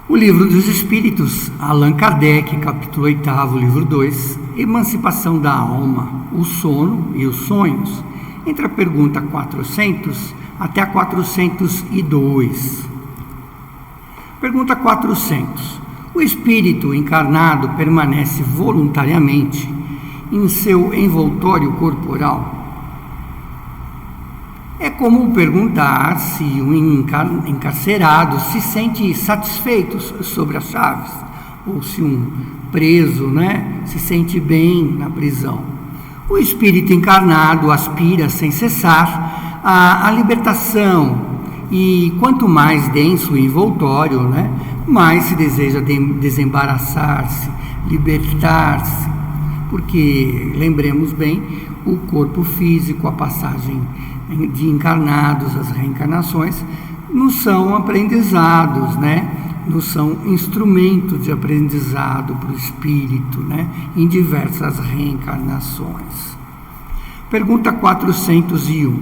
O Livro dos Espíritos, Allan Kardec, capítulo 8º, livro 2, Emancipação da Alma, o Sono e os Sonhos, entre a pergunta 400 até a 402. Pergunta 400. O espírito encarnado permanece voluntariamente em seu envoltório corporal? É como perguntar se um encarcerado se sente satisfeito sobre as chaves, ou se um preso, se sente bem na prisão. O espírito encarnado aspira sem cessar à libertação, e quanto mais denso o envoltório, mais se deseja desembaraçar-se, libertar-se, porque, lembremos bem, o corpo físico, a passagem de encarnados, as reencarnações, nos são aprendizados, nos são instrumentos de aprendizado para o espírito, em diversas reencarnações. Pergunta 401.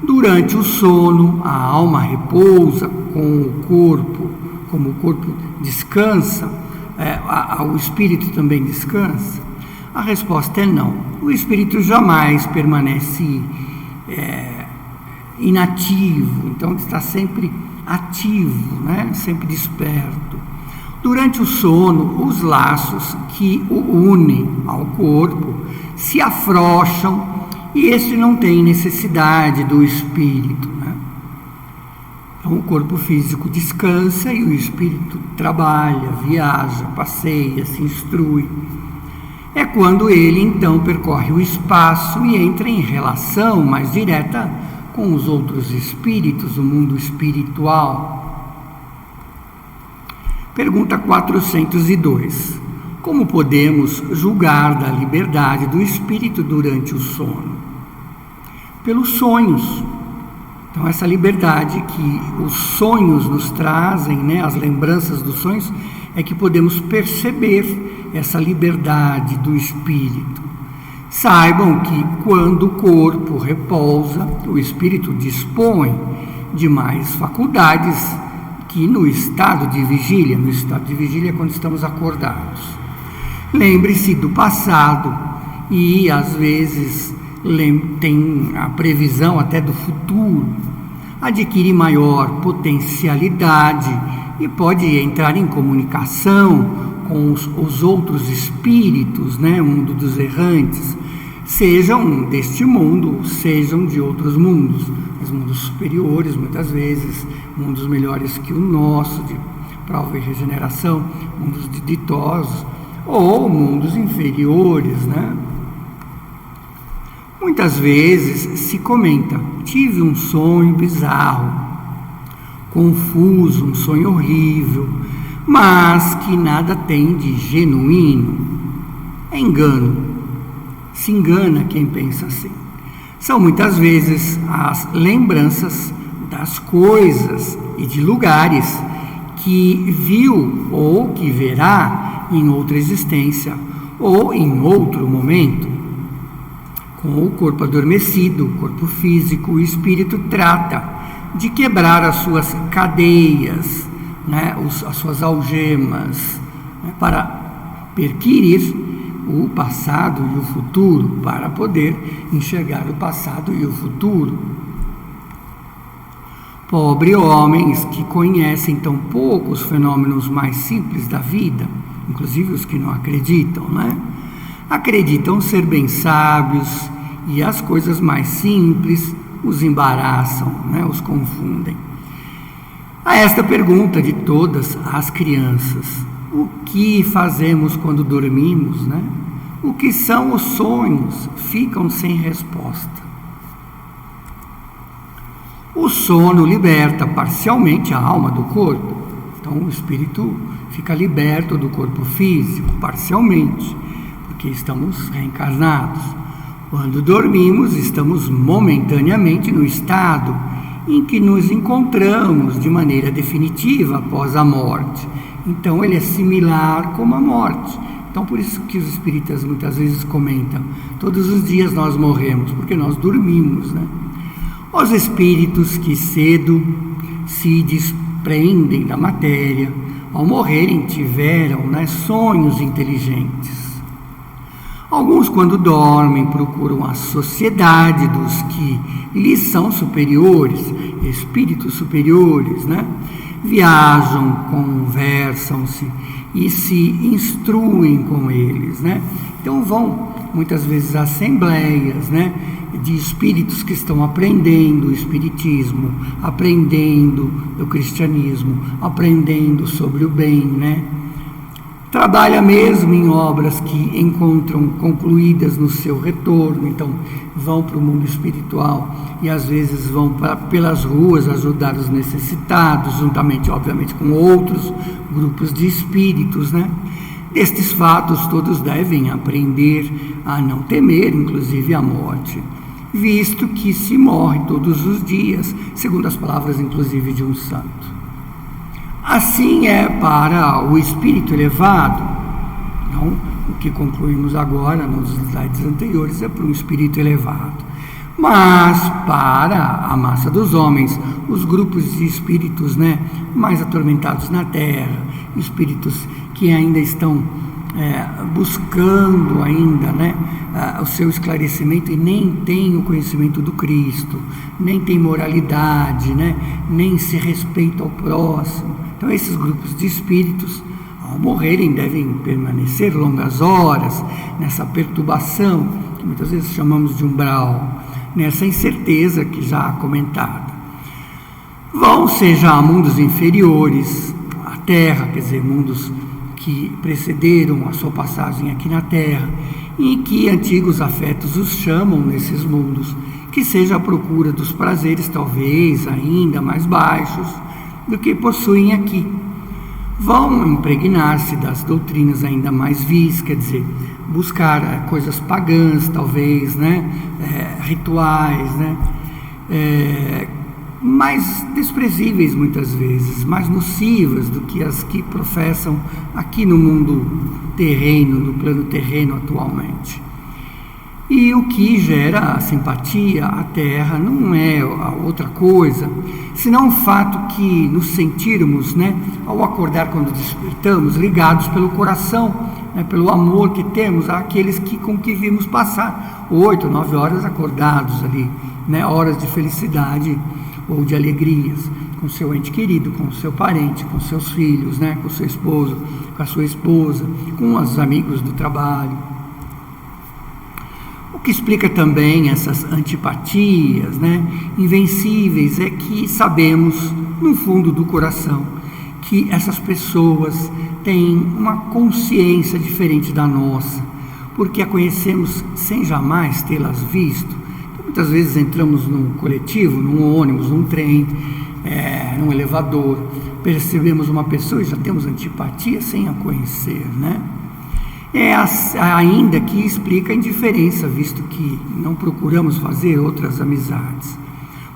Durante o sono, a alma repousa com o corpo, como o corpo descansa, o espírito também descansa? A resposta é não. O espírito jamais permanece inativo, então está sempre ativo, sempre desperto. Durante o sono, os laços que o unem ao corpo se afrouxam e este não tem necessidade do espírito. Então o corpo físico descansa e o espírito trabalha, viaja, passeia, se instrui. É quando ele então percorre o espaço e entra em relação mais direta com os outros espíritos, o mundo espiritual. Pergunta 402. Como podemos julgar da liberdade do espírito durante o sono? Pelos sonhos. Então, essa liberdade que os sonhos nos trazem, as lembranças dos sonhos, é que podemos perceber essa liberdade do espírito. Saibam que quando o corpo repousa, o espírito dispõe de mais faculdades que no estado de vigília. No estado de vigília é quando estamos acordados. Lembre-se do passado e, às vezes, tem a previsão até do futuro. Adquire maior potencialidade e pode entrar em comunicação com os outros espíritos, o mundo dos errantes, sejam deste mundo, sejam de outros mundos, os mundos superiores, muitas vezes, mundos melhores que o nosso, de prova e regeneração, mundos ditosos, ou mundos inferiores, Muitas vezes se comenta: tive um sonho bizarro, confuso, um sonho horrível, mas que nada tem de genuíno. É engano. Se engana quem pensa assim. São muitas vezes as lembranças das coisas e de lugares que viu ou que verá em outra existência ou em outro momento. Com o corpo adormecido, o corpo físico, o espírito trata de quebrar as suas cadeias, as suas algemas, para perquirir o passado e o futuro, para poder enxergar o passado e o futuro. Pobre homens que conhecem tão poucos fenômenos mais simples da vida, inclusive os que não acreditam, acreditam ser bem sábios e as coisas mais simples os embaraçam, os confundem. A esta pergunta de todas as crianças: o que fazemos quando dormimos, O que são os sonhos? Ficam sem resposta. O sono liberta parcialmente a alma do corpo. Então o espírito fica liberto do corpo físico, parcialmente, porque estamos reencarnados. Quando dormimos, estamos momentaneamente no estado em que nos encontramos de maneira definitiva após a morte. Então ele é similar como a morte. Então por isso que os espíritas muitas vezes comentam: todos os dias nós morremos, porque nós dormimos, Os espíritos que cedo se desprendem da matéria ao morrerem, tiveram, né, sonhos inteligentes. Alguns, quando dormem, procuram a sociedade dos que lhes são superiores, espíritos superiores, né? Viajam, conversam-se e se instruem com eles, né? Então vão muitas vezes a assembleias, né, de espíritos que estão aprendendo o espiritismo, aprendendo o cristianismo, aprendendo sobre o bem, né? Trabalha mesmo em obras que encontram concluídas no seu retorno, então vão para o mundo espiritual e às vezes vão pelas ruas ajudar os necessitados, juntamente, obviamente, com outros grupos de espíritos, né? Destes fatos todos devem aprender a não temer, inclusive, a morte, visto que se morre todos os dias, segundo as palavras, inclusive, de um santo. Assim é para o espírito elevado. Então, o que concluímos agora nos slides anteriores é para um espírito elevado. Mas para a massa dos homens, os grupos de espíritos, né, mais atormentados na terra, espíritos que ainda estão buscando ainda, né, o seu esclarecimento e nem têm o conhecimento do Cristo, nem tem moralidade, né, nem se respeita ao próximo. Então esses grupos de espíritos, ao morrerem, devem permanecer longas horas nessa perturbação, que muitas vezes chamamos de umbral, nessa incerteza que já comentada. Vão, seja a mundos inferiores, a terra, quer dizer, mundos que precederam a sua passagem aqui na terra, e que antigos afetos os chamam nesses mundos, que seja a procura dos prazeres, talvez ainda mais baixos do que possuem aqui. Vão impregnar-se das doutrinas ainda mais vis, quer dizer, buscar coisas pagãs, talvez, né? Rituais, né? Mais desprezíveis muitas vezes, mais nocivas do que as que professam aqui no mundo terreno, no plano terreno atualmente. E o que gera a simpatia à terra não é outra coisa, senão o fato que nos sentirmos, né, ao acordar quando despertamos, ligados pelo coração, né, pelo amor que temos àqueles com que vimos passar 8, 9 horas acordados ali, né, horas de felicidade ou de alegrias, com seu ente querido, com seu parente, com seus filhos, né, com seu esposo, com a sua esposa, com os amigos do trabalho. O que explica também essas antipatias, né, invencíveis, é que sabemos, no fundo do coração, que essas pessoas têm uma consciência diferente da nossa, porque a conhecemos sem jamais tê-las visto. Muitas vezes entramos num coletivo, num ônibus, num trem, num elevador, percebemos uma pessoa e já temos antipatia sem a conhecer, né? Ainda que explica a indiferença, visto que não procuramos fazer outras amizades,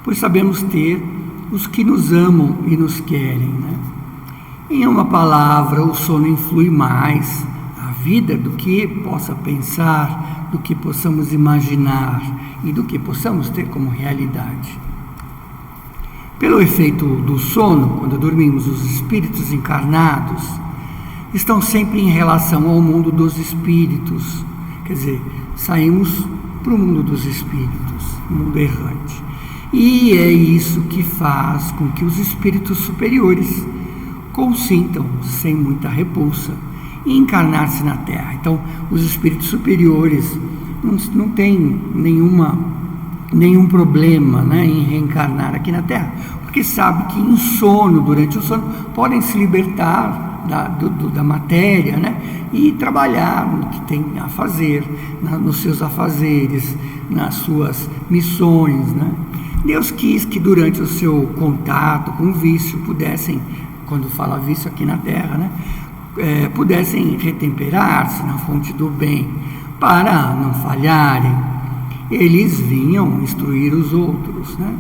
pois sabemos ter os que nos amam e nos querem, né? Em uma palavra, o sono influi mais a vida do que possa pensar, do que possamos imaginar e do que possamos ter como realidade. Pelo efeito do sono, quando dormimos, os espíritos encarnados estão sempre em relação ao mundo dos espíritos, quer dizer, saímos para o mundo dos espíritos, o mundo errante. E é isso que faz com que os espíritos superiores consintam, sem muita repulsa, em encarnar-se na Terra. Então, os espíritos superiores não têm nenhum problema, né, em reencarnar aqui na Terra, porque sabe que em sono, durante o sono, podem se libertar da matéria, né, e trabalhar no que tem a fazer, nos seus afazeres, nas suas missões, né. Deus quis que durante o seu contato com o vício pudessem, quando fala vício aqui na Terra, né, pudessem retemperar-se na fonte do bem, para não falharem. Eles vinham instruir os outros, né?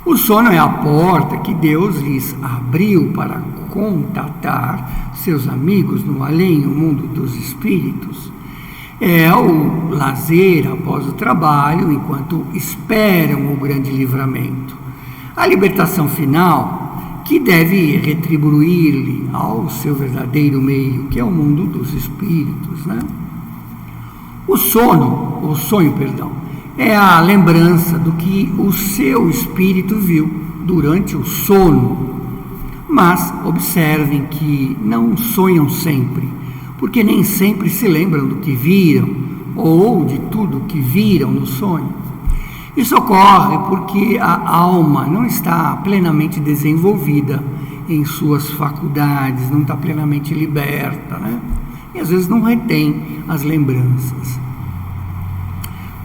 O sono é a porta que Deus lhes abriu para contatar seus amigos no além, o mundo dos espíritos. É o lazer após o trabalho, enquanto esperam o grande livramento. A libertação final, que deve retribuir-lhe ao seu verdadeiro meio, que é o mundo dos espíritos, né? O sonho, é a lembrança do que o seu espírito viu durante o sono. Mas observem que não sonham sempre, porque nem sempre se lembram do que viram ou de tudo que viram no sonho. Isso ocorre porque a alma não está plenamente desenvolvida em suas faculdades, não está plenamente liberta, né? E às vezes não retém as lembranças.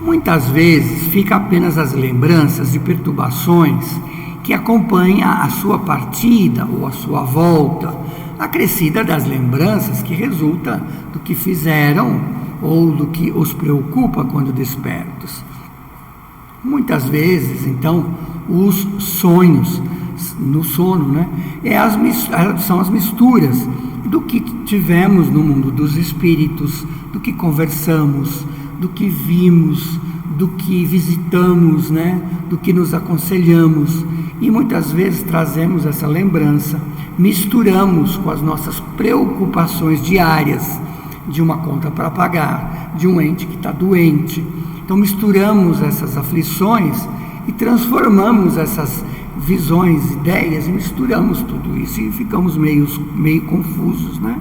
Muitas vezes fica apenas as lembranças de perturbações que acompanham a sua partida ou a sua volta, acrescida das lembranças que resulta do que fizeram ou do que os preocupa quando despertos. Muitas vezes, então, os sonhos, no sono, né, são as misturas do que tivemos no mundo dos espíritos, do que conversamos, do que vimos, do que visitamos, né, do que nos aconselhamos, e muitas vezes trazemos essa lembrança, misturamos com as nossas preocupações diárias, de uma conta para pagar, de um ente que está doente. Então misturamos essas aflições e transformamos essas visões, ideias, e misturamos tudo isso e ficamos meio confusos, né?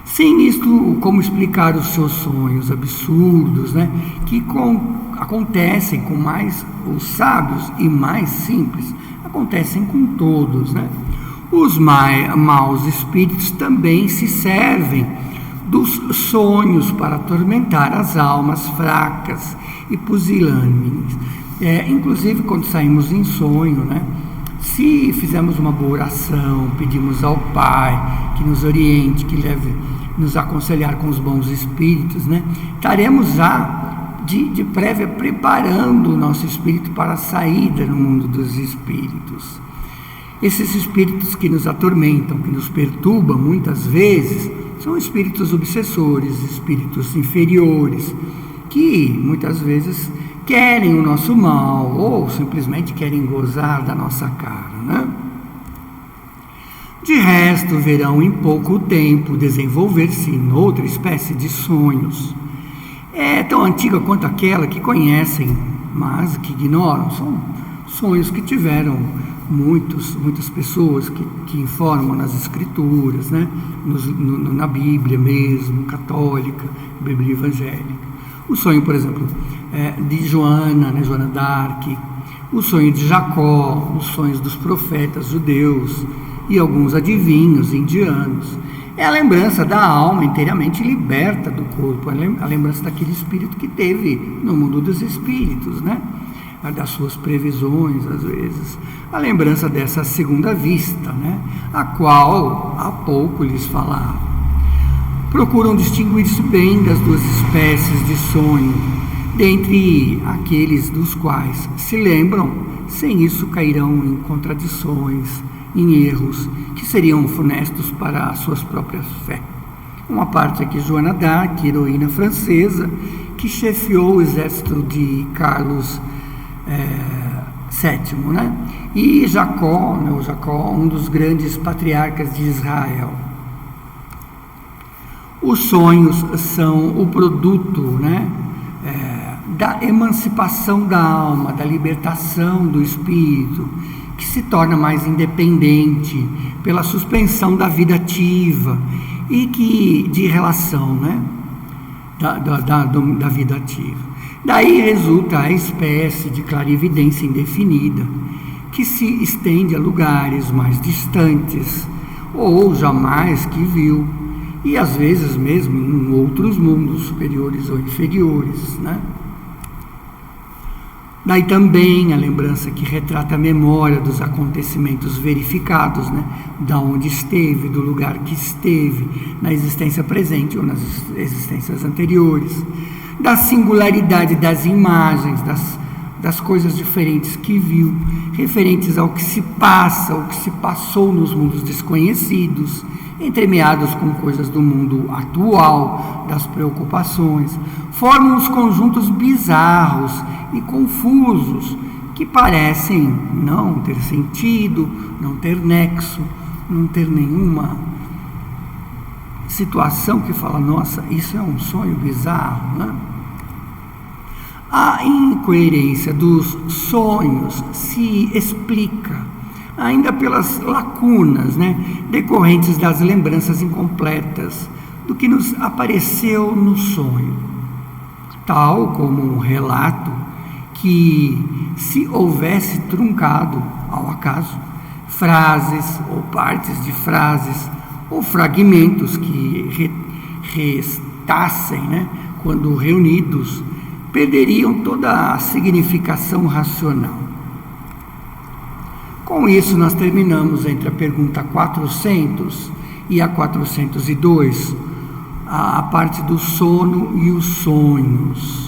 Sem isto, como explicar os seus sonhos absurdos, né? Que acontecem com mais os sábios e mais simples, acontecem com todos, né? Os maus espíritos também se servem dos sonhos para atormentar as almas fracas e pusilânimes. Inclusive, quando saímos em sonho, né? Se fizermos uma boa oração, pedimos ao Pai que nos oriente, que leve nos aconselhar com os bons espíritos, né? Estaremos já de prévia preparando o nosso espírito para a saída no mundo dos espíritos. Esses espíritos que nos atormentam, que nos perturbam muitas vezes, são espíritos obsessores, espíritos inferiores, que muitas vezes querem o nosso mal ou simplesmente querem gozar da nossa cara, né? De resto, verão em pouco tempo desenvolver-se em outra espécie de sonhos. É tão antiga quanto aquela que conhecem, mas que ignoram. São sonhos que tiveram muitas pessoas que informam nas escrituras, né? Na Bíblia mesmo, católica, Bíblia evangélica. O sonho, por exemplo, de Joana, né? Joana d'Arc, o sonho de Jacó, os sonhos dos profetas judeus e alguns adivinhos indianos. É a lembrança da alma inteiramente liberta do corpo, a lembrança daquele espírito que teve no mundo dos espíritos, né? Das suas previsões, às vezes, a lembrança dessa segunda vista, né? A qual há pouco lhes falava. Procuram distinguir-se bem das duas espécies de sonho, dentre aqueles dos quais se lembram, sem isso cairão em contradições, em erros que seriam funestos para as suas próprias fé. Uma parte aqui, Joana d'Arc, heroína francesa, que chefiou o exército de Carlos VII, né? E Jacó, um dos grandes patriarcas de Israel. Os sonhos são o produto, né, da emancipação da alma, da libertação do espírito, que se torna mais independente pela suspensão da vida ativa e de relação, né, da vida ativa. Daí resulta a espécie de clarividência indefinida, que se estende a lugares mais distantes, ou jamais que viu, e às vezes mesmo em outros mundos superiores ou inferiores, né? Daí também a lembrança que retrata a memória dos acontecimentos verificados, né? Da onde esteve, do lugar que esteve, na existência presente ou nas existências anteriores, da singularidade das imagens, das coisas diferentes que viu, referentes ao que se passa, ou que se passou nos mundos desconhecidos, entremeados com coisas do mundo atual, das preocupações, formam os conjuntos bizarros e confusos que parecem não ter sentido, não ter nexo, não ter nenhuma situação que fala, nossa, isso é um sonho bizarro, né? A incoerência dos sonhos se explica ainda pelas lacunas, decorrentes das lembranças incompletas do que nos apareceu no sonho, tal como um relato que, se houvesse truncado, ao acaso, frases ou partes de frases ou fragmentos que restassem, quando reunidos, perderiam toda a significação racional. Com isso, nós terminamos entre a pergunta 400 e a 402, a parte do sono e os sonhos.